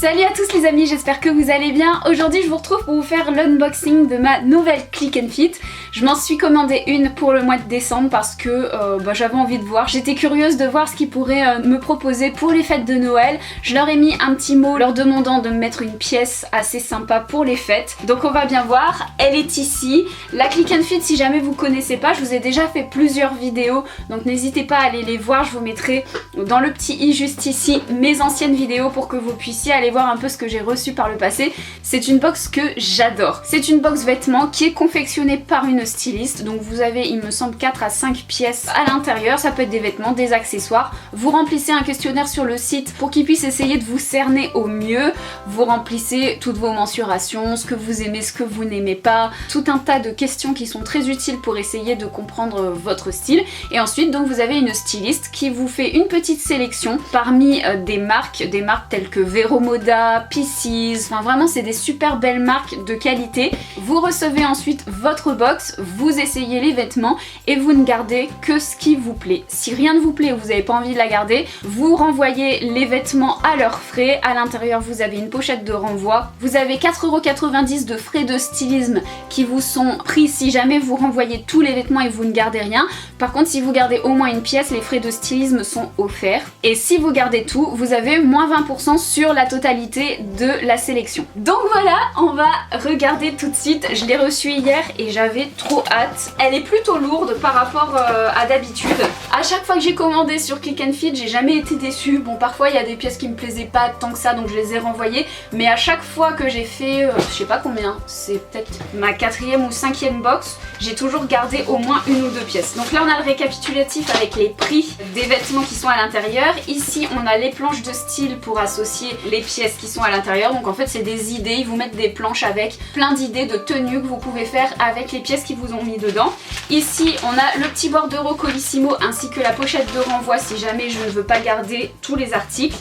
Salut à tous les amis, j'espère que vous allez bien. Aujourd'hui je vous retrouve pour vous faire l'unboxing de ma nouvelle Click & Fit. Je m'en suis commandé une pour le mois de décembre parce que j'avais envie de voir. J'étais curieuse de voir ce qu'ils pourraient me proposer pour les fêtes de Noël. Je leur ai mis un petit mot leur demandant de me mettre une pièce assez sympa pour les fêtes. Donc on va bien voir, elle est ici. La Click & Fit, si jamais vous connaissez pas, je vous ai déjà fait plusieurs vidéos. Donc n'hésitez pas à aller les voir, je vous mettrai dans le petit i juste ici mes anciennes vidéos pour que vous puissiez aller voir un peu ce que j'ai reçu par le passé. C'est une box que j'adore. C'est une box vêtements qui est confectionnée par une styliste. Donc vous avez, il me semble, 4 à 5 pièces à l'intérieur. Ça peut être des vêtements, des accessoires. Vous remplissez un questionnaire sur le site pour qu'il puisse essayer de vous cerner au mieux. Vous remplissez toutes vos mensurations, ce que vous aimez, ce que vous n'aimez pas. Tout un tas de questions qui sont très utiles pour essayer de comprendre votre style. Et ensuite, donc, vous avez une styliste qui vous fait une petite sélection parmi des marques telles que Vero Moda, Pieces, enfin vraiment c'est des super belles marques de qualité. Vous recevez ensuite votre box, vous essayez les vêtements et vous ne gardez que ce qui vous plaît. Si rien ne vous plaît ou vous n'avez pas envie de la garder, vous renvoyez les vêtements à leurs frais. À l'intérieur vous avez une pochette de renvoi. Vous avez 4,90 € de frais de stylisme qui vous sont pris si jamais vous renvoyez tous les vêtements et vous ne gardez rien. Par contre, si vous gardez au moins une pièce, les frais de stylisme sont offerts. Et si vous gardez tout, vous avez moins 20% sur la totalité de la sélection. Donc voilà, on va regarder tout de suite. Je l'ai reçue hier et j'avais trop hâte. Elle est plutôt lourde par rapport à d'habitude. À chaque fois que j'ai commandé sur Click & Fit, j'ai jamais été déçue. Bon, parfois il y a des pièces qui me plaisaient pas tant que ça, donc je les ai renvoyées. Mais à chaque fois que j'ai fait, je sais pas combien, c'est peut-être ma 4e ou 5e box, j'ai toujours gardé au moins une ou deux pièces. Donc là on a le récapitulatif avec les prix des vêtements qui sont à l'intérieur. Ici on a les planches de style pour associer les pièces qui sont à l'intérieur. Donc en fait c'est des idées, ils vous mettent des planches avec plein d'idées de tenues que vous pouvez faire avec les pièces qu'ils vous ont mis dedans. Ici on a le petit bordereau Colissimo ainsi que la pochette de renvoi si jamais je ne veux pas garder tous les articles.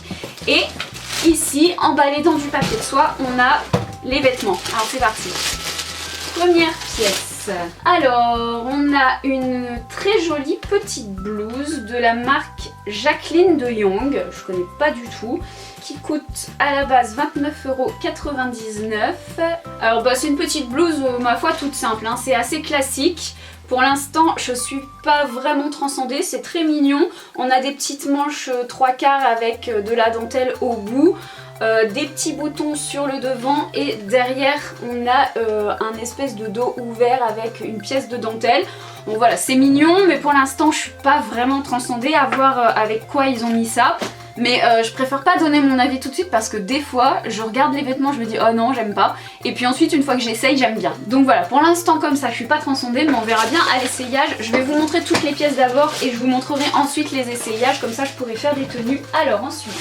Et ici emballé dans du papier de soie on a les vêtements. Alors c'est parti. Première pièce. Alors, on a une très jolie petite blouse de la marque Jacqueline de Young, je connais pas du tout, qui coûte à la base 29,99 €. Alors c'est une petite blouse, ma foi, toute simple, hein, c'est assez classique. Pour l'instant, je suis pas vraiment transcendée, c'est très mignon. On a des petites manches 3/4 avec de la dentelle au bout. Des petits boutons sur le devant et derrière on a un espèce de dos ouvert avec une pièce de dentelle. Bon voilà, c'est mignon mais pour l'instant je suis pas vraiment transcendée à voir avec quoi ils ont mis ça. Mais je préfère pas donner mon avis tout de suite parce que des fois je regarde les vêtements, je me dis oh non j'aime pas, et puis ensuite une fois que j'essaye j'aime bien. Donc voilà, pour l'instant comme ça je suis pas transcendée, mais on verra bien à l'essayage. Je vais vous montrer toutes les pièces d'abord et je vous montrerai ensuite les essayages, comme ça je pourrai faire des tenues. Alors ensuite,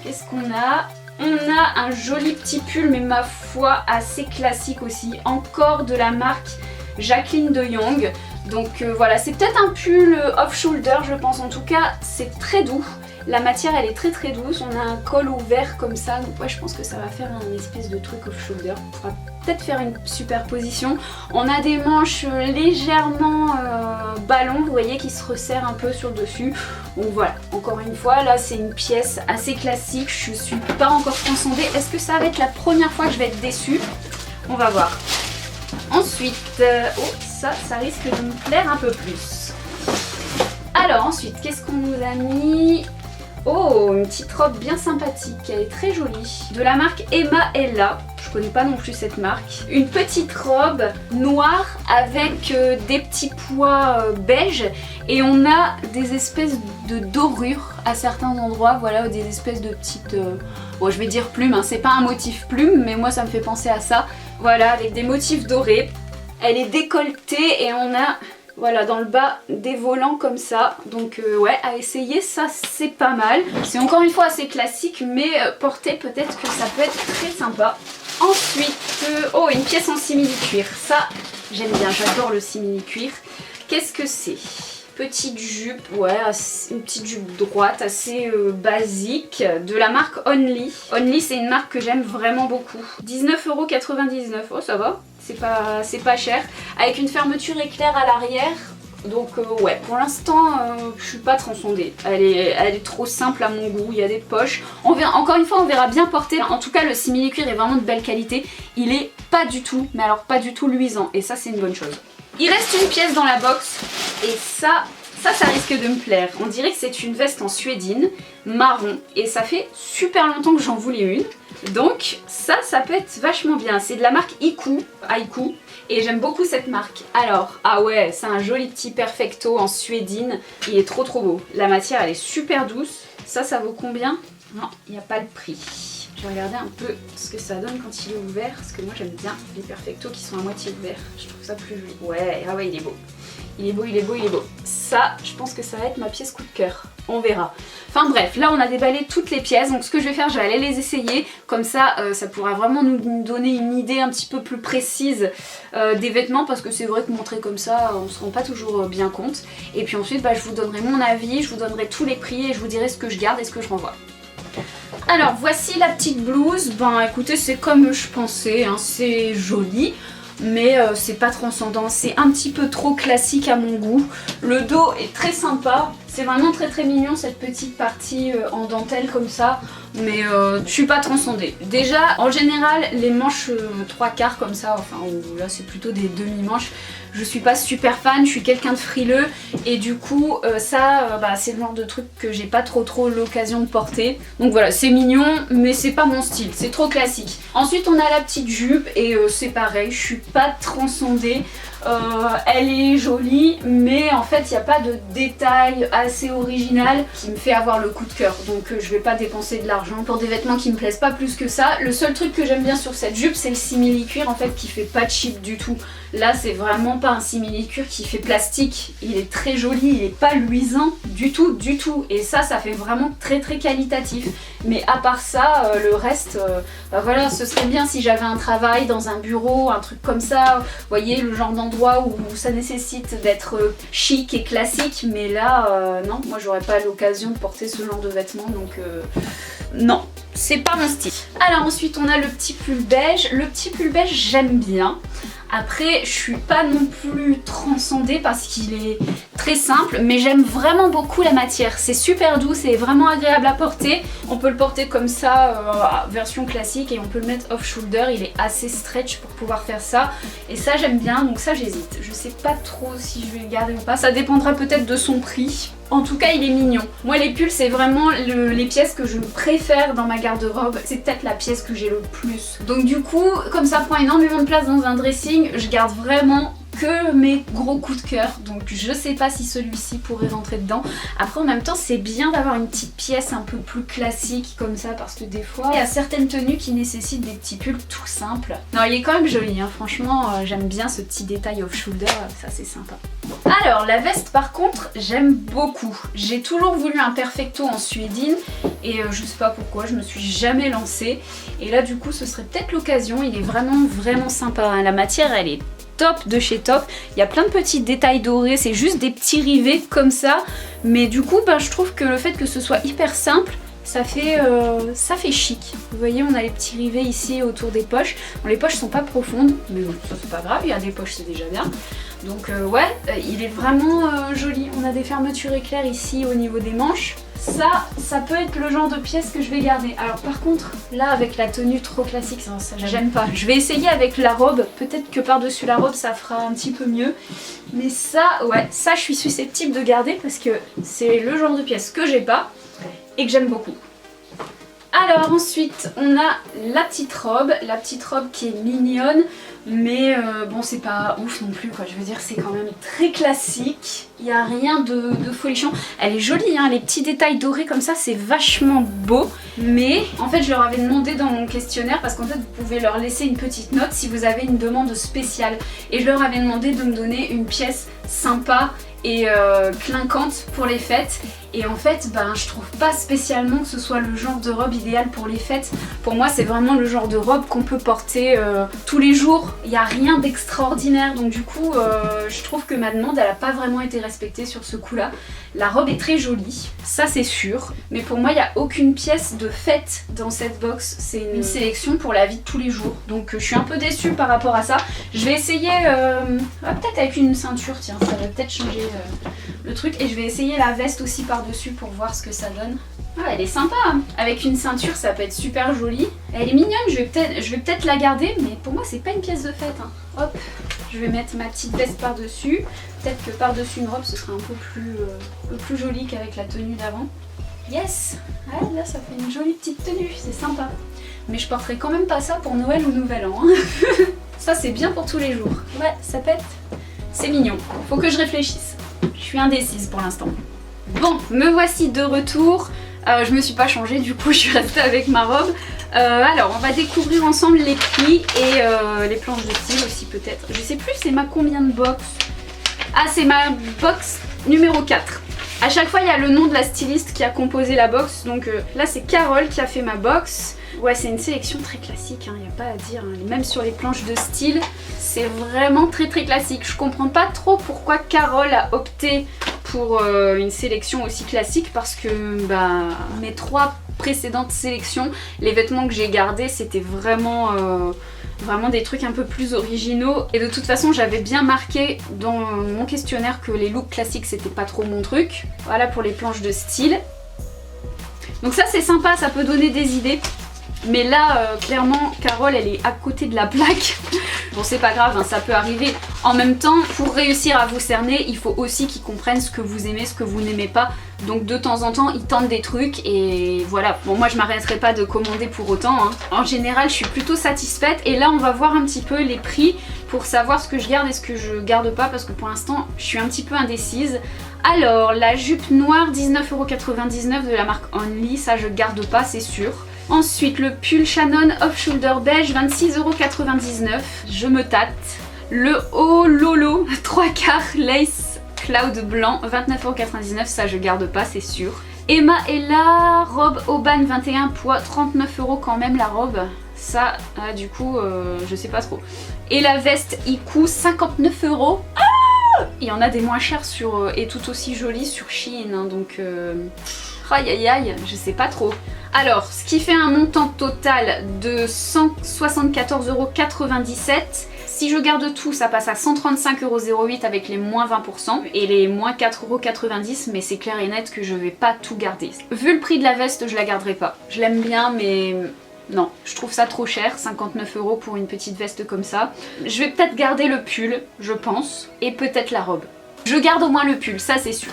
qu'est-ce qu'on a ? On a un joli petit pull, mais ma foi assez classique aussi, encore de la marque Jacqueline de Young. Donc voilà, c'est peut-être un pull off-shoulder je pense, en tout cas c'est très doux. La matière elle est très très douce, on a un col ouvert comme ça, donc ouais je pense que ça va faire un espèce de truc off-shoulder. On pourra peut-être faire une superposition. On a des manches légèrement ballon, vous voyez, qui se resserrent un peu sur le dessus. Donc voilà, encore une fois, là c'est une pièce assez classique, je suis pas encore transcendée. Est-ce que ça va être la première fois que je vais être déçue? On va voir. Ensuite, oh ça risque de me plaire un peu plus. Alors ensuite, qu'est-ce qu'on nous a mis? Oh, une petite robe bien sympathique, elle est très jolie. De la marque Emma Ella, je connais pas non plus cette marque. Une petite robe noire avec des petits pois beige et on a des espèces de dorures à certains endroits, voilà, des espèces de petites... bon, je vais dire plumes, hein. C'est pas un motif plume, mais moi ça me fait penser à ça. Voilà, avec des motifs dorés. Elle est décolletée et on a... Voilà, dans le bas des volants comme ça. Donc ouais, à essayer, ça c'est pas mal. C'est encore une fois assez classique, mais porté peut-être que ça peut être très sympa. Ensuite, oh, une pièce en simili-cuir. Ça, j'aime bien, j'adore le simili-cuir. Qu'est-ce que c'est? Petite jupe, ouais, une petite jupe droite, assez basique, de la marque Only. Only, c'est une marque que j'aime vraiment beaucoup. 19,99 €, oh ça va, c'est pas cher. Avec une fermeture éclair à l'arrière, Donc ouais, pour l'instant, je suis pas transcendée. Elle est trop simple à mon goût, il y a des poches. Encore une fois, on verra bien porter. En tout cas, le simili-cuir est vraiment de belle qualité. Il est pas du tout, mais alors pas du tout luisant. Et ça, c'est une bonne chose. Il reste une pièce dans la box. Et ça risque de me plaire. On dirait que c'est une veste en suédine, marron. Et ça fait super longtemps que j'en voulais une. Donc ça peut être vachement bien. C'est de la marque Haiku. Et j'aime beaucoup cette marque. Alors, ah ouais, c'est un joli petit perfecto en suédine. Il est trop beau. La matière, elle est super douce. Ça vaut combien? Non, il n'y a pas le prix. Je vais regarder un peu ce que ça donne quand il est ouvert. Parce que moi, j'aime bien les perfectos qui sont à moitié ouverts. Je trouve ça plus joli. Ouais, ah ouais, il est beau. Il est beau. Ça, je pense que ça va être ma pièce coup de cœur. On verra. Enfin bref, là on a déballé toutes les pièces, donc ce que je vais faire, je vais aller les essayer, comme ça ça pourra vraiment nous donner une idée un petit peu plus précise des vêtements, parce que c'est vrai que montrer comme ça, on se rend pas toujours bien compte. Et puis ensuite, je vous donnerai mon avis, je vous donnerai tous les prix et je vous dirai ce que je garde et ce que je renvoie. Alors voici la petite blouse, écoutez, c'est comme je pensais, hein, c'est joli. Mais c'est pas transcendant, c'est un petit peu trop classique à mon goût. Le dos est très sympa, c'est vraiment très mignon cette petite partie en dentelle comme ça. Mais je suis pas transcendée. Déjà, en général, les manches 3/4 comme ça, enfin là c'est plutôt des demi-manches, je suis pas super fan, je suis quelqu'un de frileux. Et du coup, c'est le genre de truc que j'ai pas trop l'occasion de porter. Donc voilà, c'est mignon, mais c'est pas mon style, c'est trop classique. Ensuite, on a la petite jupe et c'est pareil, je suis pas transcendée. Elle est jolie, mais en fait il n'y a pas de détail assez original qui me fait avoir le coup de cœur. Donc je vais pas dépenser de l'argent pour des vêtements qui me plaisent pas plus que ça. Le seul truc que j'aime bien sur cette jupe, c'est le simili-cuir en fait qui fait pas cheap du tout. Là c'est vraiment pas un simili-cuir qui fait plastique, il est très joli, il est pas luisant du tout. Et ça fait vraiment très qualitatif. Mais à part ça, le reste, voilà, ce serait bien si j'avais un travail dans un bureau, un truc comme ça. Vous voyez, le genre d'endroit où ça nécessite d'être chic et classique. Mais là, non, moi j'aurais pas l'occasion de porter ce genre de vêtements, donc non. C'est pas mon style. Alors ensuite on a le petit pull beige. Le petit pull beige j'aime bien. Après je suis pas non plus transcendée parce qu'il est très simple, mais j'aime vraiment beaucoup la matière. C'est super doux, c'est vraiment agréable à porter. On peut le porter comme ça, version classique, et on peut le mettre off shoulder. Il est assez stretch pour pouvoir faire ça. Et ça j'aime bien, donc ça j'hésite. Je sais pas trop si je vais le garder ou pas. Ça dépendra peut-être de son prix. En tout cas, il est mignon. Moi, les pulls, c'est vraiment les pièces que je préfère dans ma garde-robe. C'est peut-être la pièce que j'ai le plus. Donc du coup, comme ça prend énormément de place dans un dressing, je garde vraiment que mes gros coups de cœur. Donc je sais pas si celui-ci pourrait rentrer dedans. Après, en même temps, c'est bien d'avoir une petite pièce un peu plus classique comme ça, parce que des fois, il y a certaines tenues qui nécessitent des petits pulls tout simples. Non, il est quand même joli, hein. Franchement, j'aime bien ce petit détail off-shoulder, ça c'est sympa. Alors, la veste par contre, j'aime beaucoup. J'ai toujours voulu un perfecto en suédine et je sais pas pourquoi, je me suis jamais lancée. Et là, du coup, ce serait peut-être l'occasion. Il est vraiment sympa, hein. La matière, elle est top de chez top. Il y a plein de petits détails dorés, c'est juste des petits rivets comme ça. Mais du coup, je trouve que le fait que ce soit hyper simple, ça fait chic. Vous voyez, on a les petits rivets ici autour des poches. Bon, les poches sont pas profondes, mais bon, ça c'est pas grave, il y a des poches, c'est déjà bien. Donc ouais, il est vraiment joli. On a des fermetures éclairs ici au niveau des manches. Ça peut être le genre de pièce que je vais garder. Alors par contre, là avec la tenue trop classique, ça j'aime pas. Je vais essayer avec la robe, peut-être que par-dessus la robe ça fera un petit peu mieux. Mais ça, ouais, ça je suis susceptible de garder parce que c'est le genre de pièce que j'ai pas et que j'aime beaucoup. Alors ensuite on a la petite robe qui est mignonne, mais bon c'est pas ouf non plus quoi, je veux dire c'est quand même très classique, il n'y a rien de folichon. Elle est jolie hein, les petits détails dorés comme ça c'est vachement beau, mais en fait je leur avais demandé dans mon questionnaire, parce qu'en fait vous pouvez leur laisser une petite note si vous avez une demande spéciale, et je leur avais demandé de me donner une pièce sympa et clinquante pour les fêtes. et en fait ben je trouve pas spécialement que ce soit le genre de robe idéal pour les fêtes. Pour moi c'est vraiment le genre de robe qu'on peut porter tous les jours, il n'y a rien d'extraordinaire, donc du coup je trouve que ma demande elle a pas vraiment été respectée sur ce coup là. La robe est très jolie, ça c'est sûr, mais pour moi il n'y a aucune pièce de fête dans cette box, c'est une sélection pour la vie de tous les jours, donc je suis un peu déçue par rapport à ça. Je vais essayer, peut-être avec une ceinture, tiens ça va peut-être changer le truc, et je vais essayer la veste aussi par dessus pour voir ce que ça donne. Ah, elle est sympa, hein. Avec une ceinture ça peut être super joli. Elle est mignonne, je vais peut-être la garder, mais pour moi c'est pas une pièce de fête, hein. Hop, je vais mettre ma petite veste par dessus. Peut-être que par dessus une robe ce sera un peu plus joli qu'avec la tenue d'avant. Yes, ah, là ça fait une jolie petite tenue, c'est sympa. Mais je porterai quand même pas ça pour Noël ou Nouvel An, hein. Ça c'est bien pour tous les jours. Ouais, ça pète, c'est mignon. Faut que je réfléchisse. Je suis indécise pour l'instant. Bon, me voici de retour. Je me suis pas changée, du coup je suis restée avec ma robe. Alors on va découvrir ensemble les prix et les planches de style aussi peut-être. Je sais plus c'est ma combien de box. Ah c'est ma box numéro 4. À chaque fois il y a le nom de la styliste qui a composé la box. Donc là c'est Carole qui a fait ma box. Ouais c'est une sélection très classique, il n'y a pas à dire, hein. Même sur les planches de style c'est vraiment très classique. Je comprends pas trop pourquoi Carole a opté pour une sélection aussi classique, parce que bah, mes 3 précédentes sélections, les vêtements que j'ai gardés c'était vraiment des trucs un peu plus originaux, et de toute façon j'avais bien marqué dans mon questionnaire que les looks classiques c'était pas trop mon truc. Voilà pour les planches de style. Donc ça c'est sympa, ça peut donner des idées. Mais là, clairement, Carole, elle est à côté de la plaque. Bon, c'est pas grave, hein, ça peut arriver. En même temps, pour réussir à vous cerner, il faut aussi qu'ils comprennent ce que vous aimez, ce que vous n'aimez pas. Donc de temps en temps, ils tentent des trucs et voilà. Bon, moi, je m'arrêterai pas de commander pour autant, hein. En général, je suis plutôt satisfaite. Et là, on va voir un petit peu les prix pour savoir ce que je garde et ce que je garde pas. Parce que pour l'instant, je suis un petit peu indécise. Alors, la jupe noire, 19,99 € de la marque Only. Ça, je garde pas, c'est sûr. Ensuite, le pull Shannon off-shoulder beige, 26,99 €. Je me tâte. Le haut Lolo, 3/4 lace cloud blanc, 29,99 €. Ça, je garde pas, c'est sûr. Emma Ella, robe Auban 21 poids, 39 € quand même la robe. Ça, du coup, je sais pas trop. Et la veste Iku, 59 €. Ah, il y en a des moins chers sur, et tout aussi jolies sur Shein, hein, donc... Aïe aïe aïe, je sais pas trop. Alors, ce qui fait un montant total de 174,97 €. Si je garde tout, ça passe à 135,08 € avec les moins 20% et les moins 4,90 €, mais c'est clair et net que je vais pas tout garder. Vu le prix de la veste, je la garderai pas. Je l'aime bien, mais non, je trouve ça trop cher, 59 € pour une petite veste comme ça. Je vais peut-être garder le pull, je pense, et peut-être la robe. Je garde au moins le pull, ça c'est sûr.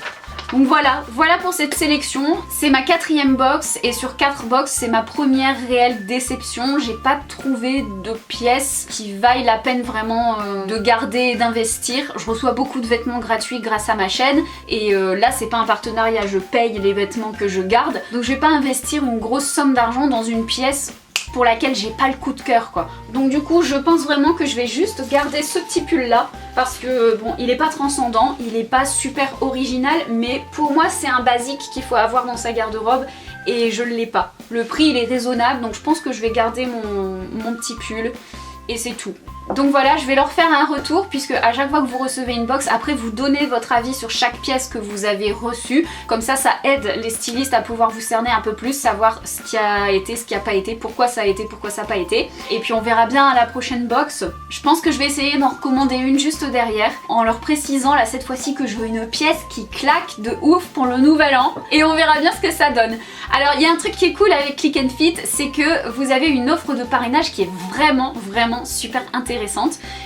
Donc voilà pour cette sélection. C'est ma 4e box et sur 4 box c'est ma première réelle déception. J'ai pas trouvé de pièces qui vaillent la peine vraiment de garder et d'investir. Je reçois beaucoup de vêtements gratuits grâce à ma chaîne et là c'est pas un partenariat, je paye les vêtements que je garde. Donc je vais pas investir une grosse somme d'argent dans une pièce pour laquelle j'ai pas le coup de cœur quoi. Donc du coup je pense vraiment que je vais juste garder ce petit pull là parce que bon il est pas transcendant, il est pas super original, mais pour moi c'est un basique qu'il faut avoir dans sa garde-robe et je l'ai pas. Le prix il est raisonnable, donc je pense que je vais garder mon petit pull et c'est tout. Donc voilà, je vais leur faire un retour puisque à chaque fois que vous recevez une box, après vous donnez votre avis sur chaque pièce que vous avez reçue. Comme ça aide les stylistes à pouvoir vous cerner un peu plus, savoir ce qui a été, ce qui a pas été, pourquoi ça a été, pourquoi ça a pas été. Et puis on verra bien à la prochaine box. Je pense que je vais essayer d'en recommander une juste derrière en leur précisant là cette fois-ci que je veux une pièce qui claque de ouf pour le nouvel an. Et on verra bien ce que ça donne. Alors il y a un truc qui est cool avec Click and Fit, c'est que vous avez une offre de parrainage qui est vraiment super intéressante.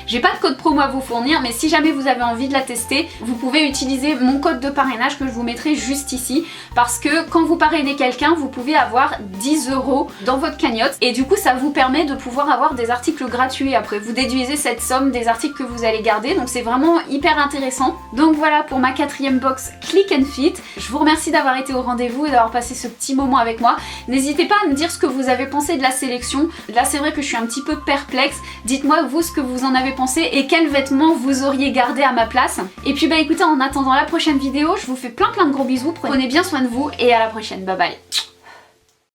J'ai pas de code promo à vous fournir, mais si jamais vous avez envie de la tester, vous pouvez utiliser mon code de parrainage que je vous mettrai juste ici, parce que quand vous parrainez quelqu'un, vous pouvez avoir 10 € dans votre cagnotte et du coup ça vous permet de pouvoir avoir des articles gratuits. Après vous déduisez cette somme des articles que vous allez garder, donc c'est vraiment hyper intéressant. Donc voilà pour ma 4e box Click and Fit. Je vous remercie d'avoir été au rendez-vous et d'avoir passé ce petit moment avec moi. N'hésitez pas à me dire ce que vous avez pensé de la sélection. Là c'est vrai que je suis un petit peu perplexe. Dites-moi vous ce que vous en avez pensé et quels vêtements vous auriez gardé à ma place. Et puis bah écoutez, en attendant la prochaine vidéo, je vous fais plein de gros bisous, prenez bien soin de vous et à la prochaine, bye bye.